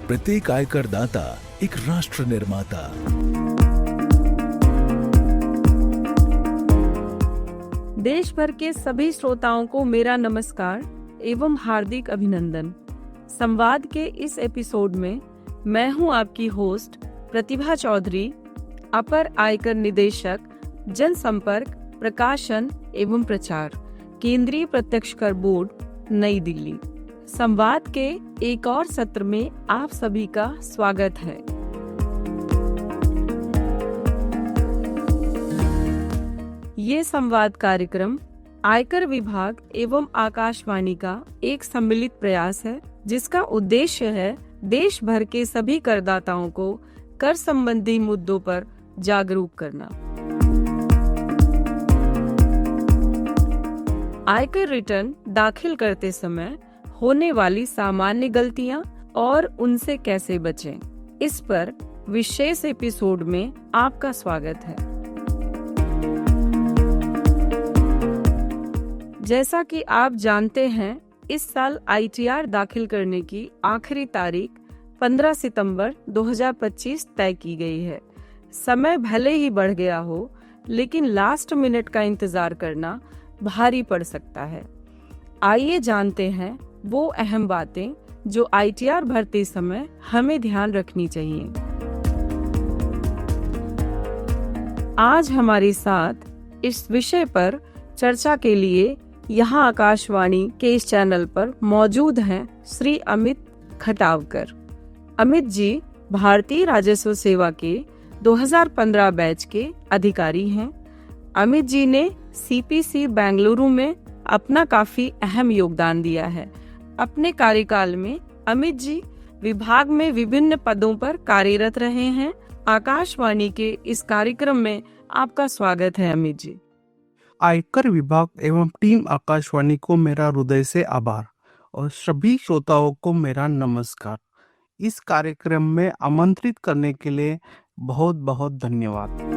प्रत्येक आयकर दाता एक राष्ट्र निर्माता। देश भर के सभी श्रोताओं को मेरा नमस्कार एवं हार्दिक अभिनंदन। संवाद के इस एपिसोड में मैं हूं आपकी होस्ट प्रतिभा चौधरी, अपर आयकर निदेशक, जनसंपर्क, प्रकाशन एवं प्रचार, केंद्रीय प्रत्यक्ष कर बोर्ड, नई दिल्ली। संवाद के एक और सत्र में आप सभी का स्वागत है। ये संवाद कार्यक्रम आयकर विभाग एवं आकाशवाणी का एक सम्मिलित प्रयास है, जिसका उद्देश्य है देश भर के सभी करदाताओं को कर संबंधी मुद्दों पर जागरूक करना। आयकर रिटर्न दाखिल करते समय होने वाली सामान्य गलतियां और उनसे कैसे बचें, इस पर विशेष एपिसोड में आपका स्वागत है। जैसा कि आप जानते हैं, इस साल ITR दाखिल करने की आखिरी तारीख 15 सितंबर 2025 तय की गई है। समय भले ही बढ़ गया हो, लेकिन लास्ट मिनट का इंतजार करना भारी पड़ सकता है। आइए जानते हैं वो अहम बातें जो ITR भरते समय हमें ध्यान रखनी चाहिए। आज हमारे साथ इस विषय पर चर्चा के लिए यहाँ आकाशवाणी के इस चैनल पर मौजूद हैं श्री अमित खटावकर। अमित जी भारतीय राजस्व सेवा के 2015 बैच के अधिकारी हैं। अमित जी ने CPC बेंगलुरु में अपना काफी अहम योगदान दिया है। अपने कार्यकाल में अमित जी विभाग में विभिन्न पदों पर कार्यरत रहे हैं। आकाशवाणी के इस कार्यक्रम में आपका स्वागत है अमित जी। आयकर विभाग एवं टीम आकाशवाणी को मेरा हृदय से आभार और सभी श्रोताओं को मेरा नमस्कार। इस कार्यक्रम में आमंत्रित करने के लिए बहुत बहुत धन्यवाद।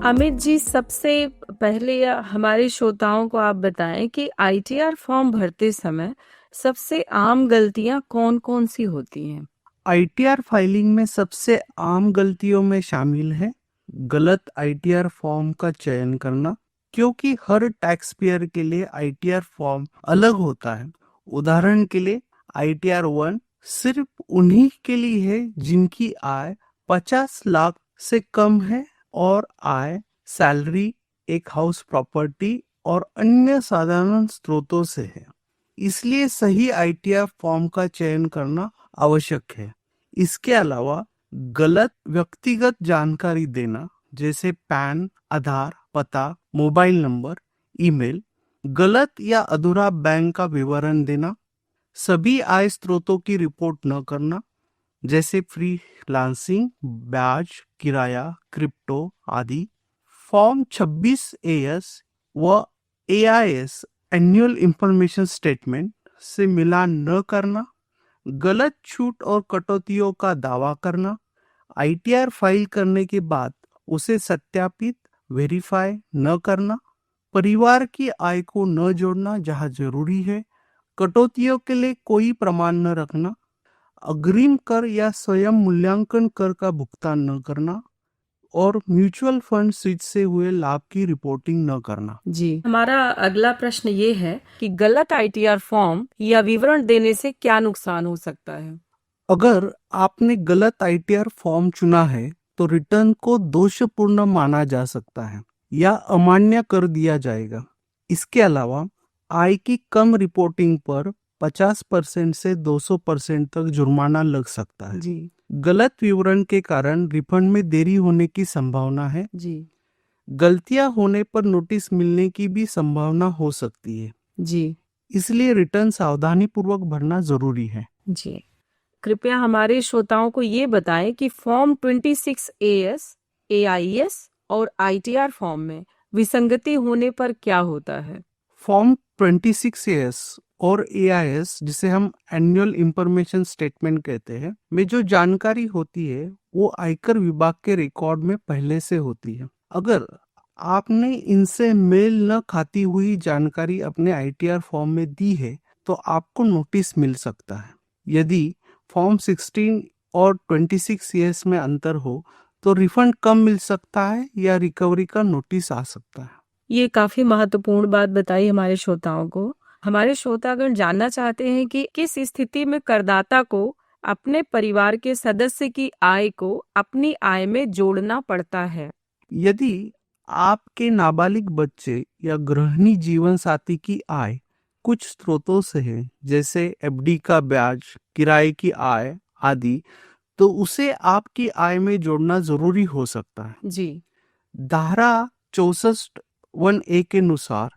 अमित जी, सबसे पहले हमारे श्रोताओं को आप बताएं कि ITR फॉर्म भरते समय सबसे आम गलतियां कौन कौन सी होती हैं? ITR फाइलिंग में सबसे आम गलतियों में शामिल है गलत ITR फॉर्म का चयन करना, क्योंकि हर टैक्स पेयर के लिए ITR फॉर्म अलग होता है। उदाहरण के लिए ITR 1 सिर्फ उन्हीं के लिए है जिनकी आय 50 लाख से कम है और आय, सैलरी, एक हाउस प्रॉपर्टी और अन्य साधारण स्रोतों से है। इसलिए सही ITR फॉर्म का चयन करना आवश्यक है। इसके अलावा गलत व्यक्तिगत जानकारी देना, जैसे पैन, आधार, पता, मोबाइल नंबर, ईमेल, गलत या अधूरा बैंक का विवरण देना, सभी आय स्रोतों की रिपोर्ट न करना, जैसे फ्रीलांसिंग, ब्याज, किराया, क्रिप्टो आदि, फॉर्म 26AS व AIS एनुअल इंफॉर्मेशन स्टेटमेंट से मिलान न करना, गलत छूट और कटौतियों का दावा करना, ITR फाइल करने के बाद उसे सत्यापित वेरीफाई न करना, परिवार की आय को न जोड़ना जहां जरूरी है, कटौतियों के लिए कोई प्रमाण न रखना, अग्रिम कर या स्वयं मूल्यांकन कर का भुगतान न करना और म्यूचुअल फंड स्विच से हुए लाभ की रिपोर्टिंग न करना। जी, हमारा अगला प्रश्न ये है कि गलत ITR फॉर्म या विवरण देने से क्या नुकसान हो सकता है? अगर आपने गलत ITR फॉर्म चुना है तो रिटर्न को दोषपूर्ण माना जा सकता है या अमान्य कर दिया जाएगा। इसके अलावा आय की कम रिपोर्टिंग पर 50% से 200% तक जुर्माना लग सकता है। जी गलत विवरण के कारण रिफंड में देरी होने की संभावना है। जी गलतियां होने पर नोटिस मिलने की भी संभावना हो सकती है। जी इसलिए रिटर्न सावधानी पूर्वक भरना जरूरी है। जी कृपया हमारे श्रोताओं को ये बताएं कि फॉर्म 26AS, AIS और ITR फॉर्म में विसंगति होने पर क्या होता है? फॉर्म 26AS और AIS, जिसे हम एनुअल इंफॉर्मेशन स्टेटमेंट कहते हैं, में जो जानकारी होती है वो आयकर विभाग के रिकॉर्ड में पहले से होती है। अगर आपने इनसे मेल न खाती हुई जानकारी अपने ITR फॉर्म में दी है तो आपको नोटिस मिल सकता है। यदि फॉर्म 16 और 26 ईयर्स में अंतर हो तो रिफंड कम मिल सकता है या रिकवरी का नोटिस आ सकता है। ये काफी महत्वपूर्ण बात बताई हमारे श्रोताओं को। हमारे श्रोतागण जानना चाहते हैं कि किस स्थिति में करदाता को अपने परिवार के सदस्य की आय को अपनी आय में जोड़ना पड़ता है। यदि आपके नाबालिग बच्चे या गृहिणी जीवन साथी की आय कुछ स्रोतों से है, जैसे एफडी का ब्याज, किराए की आय आदि, तो उसे आपकी आय में जोड़ना जरूरी हो सकता है। जी धारा 64(1)(a) के अनुसार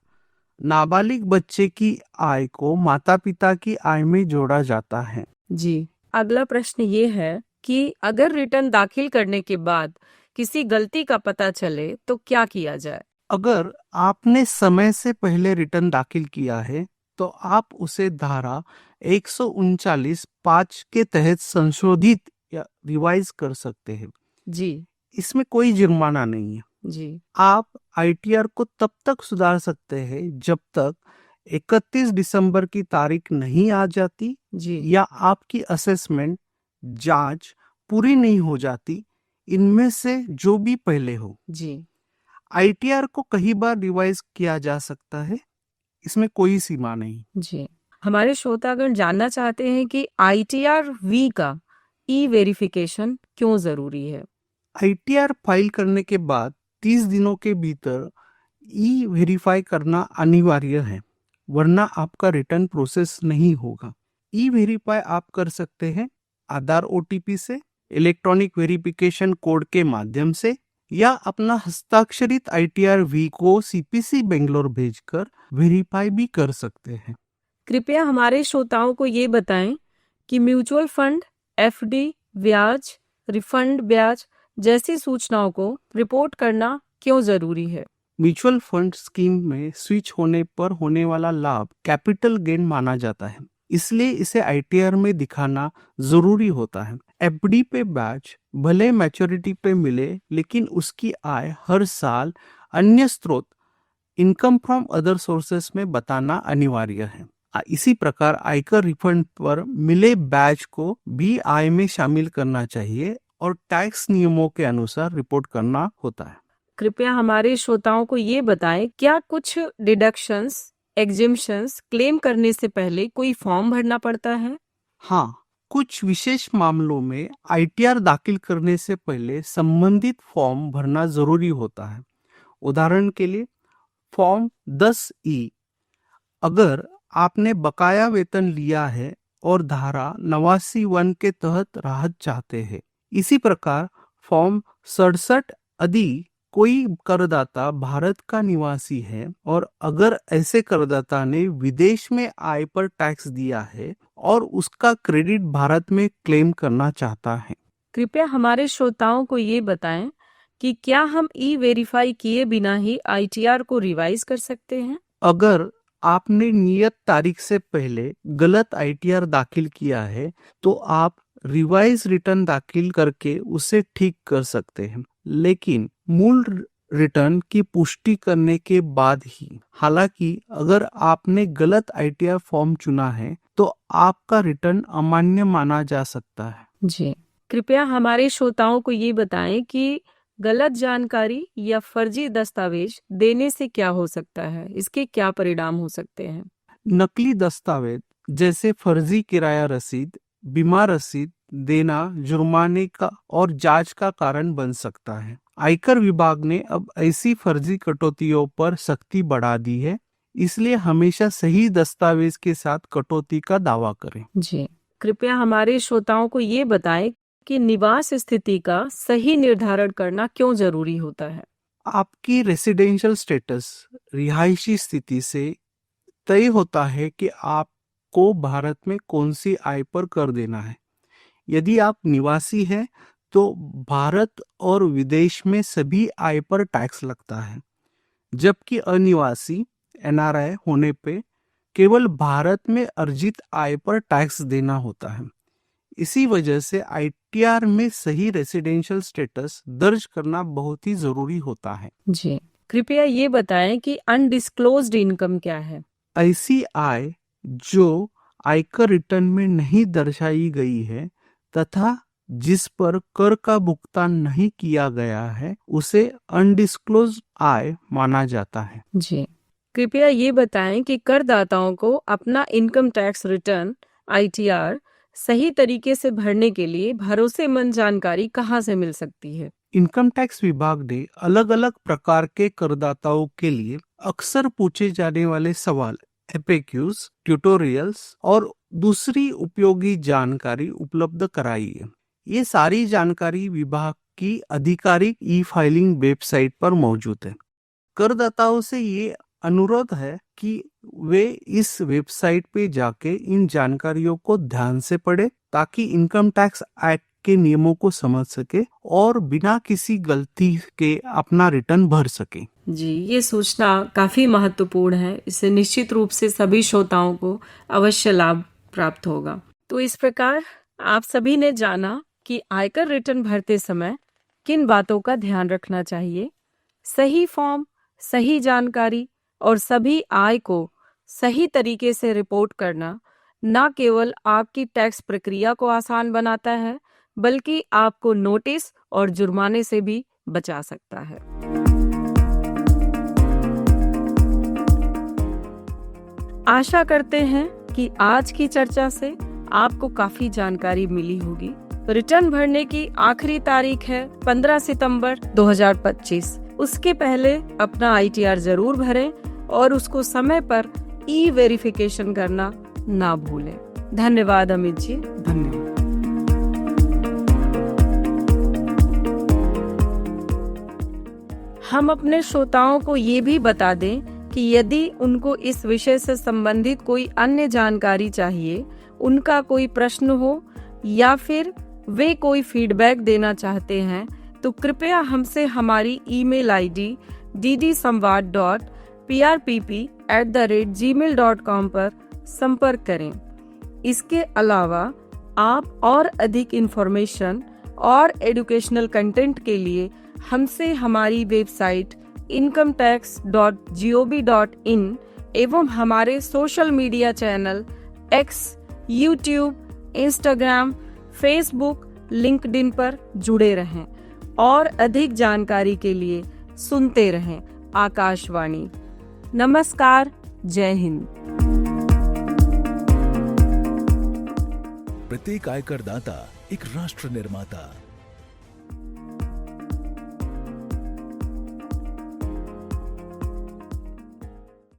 नाबालिग बच्चे की आय को माता पिता की आय में जोड़ा जाता है। जी। अगला प्रश्न ये है कि अगर रिटर्न दाखिल करने के बाद किसी गलती का पता चले तो क्या किया जाए? अगर आपने समय से पहले रिटर्न दाखिल किया है तो आप उसे धारा 139(5) के तहत संशोधित या रिवाइज कर सकते हैं। जी इसमें कोई जुर्माना नहीं है। जी आप आईटीआर को तब तक सुधार सकते हैं जब तक 31 दिसंबर की तारीख नहीं आ जाती जी या आपकी असेसमेंट जांच पूरी नहीं हो जाती, इनमें से जो भी पहले हो। जी आईटीआर को कई बार रिवाइज किया जा सकता है, इसमें कोई सीमा नहीं। जी। हमारे श्रोतागण जानना चाहते हैं कि आईटीआर वी का ई वेरिफिकेशन क्यों जरूरी है? आईटीआर फाइल करने के बाद 30 दिनों के भीतर ई वेरीफाई करना अनिवार्य है, वरना आपका रिटर्न प्रोसेस नहीं होगा। ई वेरीफाई आप कर सकते हैं आधार ओटीपी से, इलेक्ट्रॉनिक वेरिफिकेशन कोड के माध्यम से, या अपना हस्ताक्षरित आईटीआर वी को सीपीसी बेंगलोर भेजकर वेरीफाई भी कर सकते हैं। कृपया हमारे श्रोताओं को ये बताएं कि म्यूचुअल फंड, एफडी, ब्याज, रिफंड ब्याज जैसी सूचनाओं को रिपोर्ट करना क्यों जरूरी है? म्यूचुअल फंड स्कीम में स्विच होने पर होने वाला लाभ कैपिटल गेन माना जाता है, इसलिए इसे आईटीआर में दिखाना जरूरी होता है। एफडी पे ब्याज भले मैच्योरिटी पे मिले, लेकिन उसकी आय हर साल अन्य स्रोत, इनकम फ्रॉम अदर सोर्सेस में बताना अनिवार्य है। इसी प्रकार आयकर रिफंड पर मिले ब्याज को भी आय में शामिल करना चाहिए और टैक्स नियमों के अनुसार रिपोर्ट करना होता है। कृपया हमारे श्रोताओं को ये बताएं, क्या कुछ डिडक्शंस, एग्जिम्पशंस क्लेम करने से पहले कोई फॉर्म भरना पड़ता है? हाँ, कुछ विशेष मामलों में आईटीआर दाखिल करने से पहले संबंधित फॉर्म भरना जरूरी होता है। उदाहरण के लिए फॉर्म 10(e) अगर आपने बकाया वेतन लिया है और धारा 89(1) के तहत राहत चाहते हैं। इसी प्रकार फॉर्म 67 यदि कोई करदाता भारत का निवासी है और अगर ऐसे करदाता ने विदेश में आय पर टैक्स दिया है और उसका क्रेडिट भारत में क्लेम करना चाहता है। कृपया हमारे श्रोताओं को ये बताएं कि क्या हम ई वेरीफाई किए बिना ही आईटीआर को रिवाइज कर सकते हैं? अगर आपने नियत तारीख से पहले गलत आईटीआर दाखिल किया है तो आप रिवाइज रिटर्न दाखिल करके उसे ठीक कर सकते हैं, लेकिन मूल रिटर्न की पुष्टि करने के बाद ही। हालांकि अगर आपने गलत आईटीआर फॉर्म चुना है तो आपका रिटर्न अमान्य माना जा सकता है। जी। कृपया हमारे श्रोताओं को ये बताएं कि गलत जानकारी या फर्जी दस्तावेज देने से क्या हो सकता है, इसके क्या परिणाम हो सकते हैं? नकली दस्तावेज जैसे फर्जी किराया रसीद, बीमा रसीद देना जुर्माने का और जांच का कारण बन सकता है। आयकर विभाग ने अब ऐसी फर्जी कटौतियों पर सख्ती बढ़ा दी है, इसलिए हमेशा सही दस्तावेज के साथ कटौती का दावा करें। जी। कृपया हमारे श्रोताओं को ये बताएं कि निवास स्थिति का सही निर्धारण करना क्यों जरूरी होता है? आपकी रेसिडेंशियल स्टेटस, रिहायशी स्थिति से तय होता है कि आपको भारत में कौन सी आय पर कर देना है। यदि आप निवासी हैं तो भारत और विदेश में सभी आय पर टैक्स लगता है, जबकि अनिवासी एनआरआई होने पे केवल भारत में अर्जित आय पर टैक्स देना होता है। इसी वजह से आईटीआर में सही रेसिडेंशियल स्टेटस दर्ज करना बहुत ही जरूरी होता है। जी। कृपया ये बताएं कि अनडिस्क्लोज्ड इनकम क्या है? ऐसी आय जो आयकर रिटर्न में नहीं दर्शाई गई है तथा जिस पर कर का भुगतान नहीं किया गया है उसे अनडिस्क्लोज आय माना जाता है। जी, कृपया ये बताएं कि करदाताओं को अपना इनकम टैक्स रिटर्न ITR सही तरीके से भरने के लिए भरोसेमंद जानकारी कहाँ से मिल सकती है? इनकम टैक्स विभाग ने अलग अलग प्रकार के करदाताओं के लिए अक्सर पूछे जाने वाले सवाल, FAQs, ट्यूटोरियल्स और दूसरी उपयोगी जानकारी उपलब्ध कराई है। ये सारी जानकारी विभाग की आधिकारिक ई-फाइलिंग वेबसाइट पर मौजूद है। करदाताओं से ये अनुरोध है कि वे इस वेबसाइट पे जाके इन जानकारियों को ध्यान से पढ़े ताकि इनकम टैक्स एक्ट के नियमों को समझ सके और बिना किसी गलती के अपना रिटर्न भर सके। जी, ये सूचना काफी महत्वपूर्ण है। इससे निश्चित रूप से सभी श्रोताओं को अवश्य लाभ प्राप्त होगा। तो इस प्रकार आप सभी ने जाना कि आयकर रिटर्न भरते समय किन बातों का ध्यान रखना चाहिए। सही फॉर्म, सही जानकारी और सभी आय को सही तरीके से रिपोर्ट करना न केवल आपकी टैक्स प्रक्रिया को आसान बनाता है बल्कि आपको नोटिस और जुर्माने से भी बचा सकता है। आशा करते हैं कि आज की चर्चा से आपको काफी जानकारी मिली होगी। रिटर्न भरने की आखिरी तारीख है 15 सितंबर 2025। उसके पहले अपना ITR जरूर भरें और उसको समय पर ई-वेरिफिकेशन करना ना भूलें। धन्यवाद अमित जी, धन्यवाद। हम अपने श्रोताओं को ये भी बता दें कि यदि उनको इस विषय से संबंधित कोई अन्य जानकारी चाहिए, उनका कोई प्रश्न हो या फिर वे कोई फीडबैक देना चाहते हैं तो कृपया हमसे हमारी ईमेल ID ddsamvad.prpp@gmail.com पर संपर्क करें। इसके अलावा आप और अधिक इंफॉर्मेशन और एजुकेशनल कंटेंट के लिए हमसे हमारी वेबसाइट incometax.gov.in एवं हमारे social media channel X, YouTube, Instagram, Facebook, LinkedIn पर जुड़े रहें और अधिक जानकारी के लिए सुनते रहें आकाशवाणी। नमस्कार, जय हिंद। प्रत्येक आयकर दाता एक राष्ट्र निर्माता।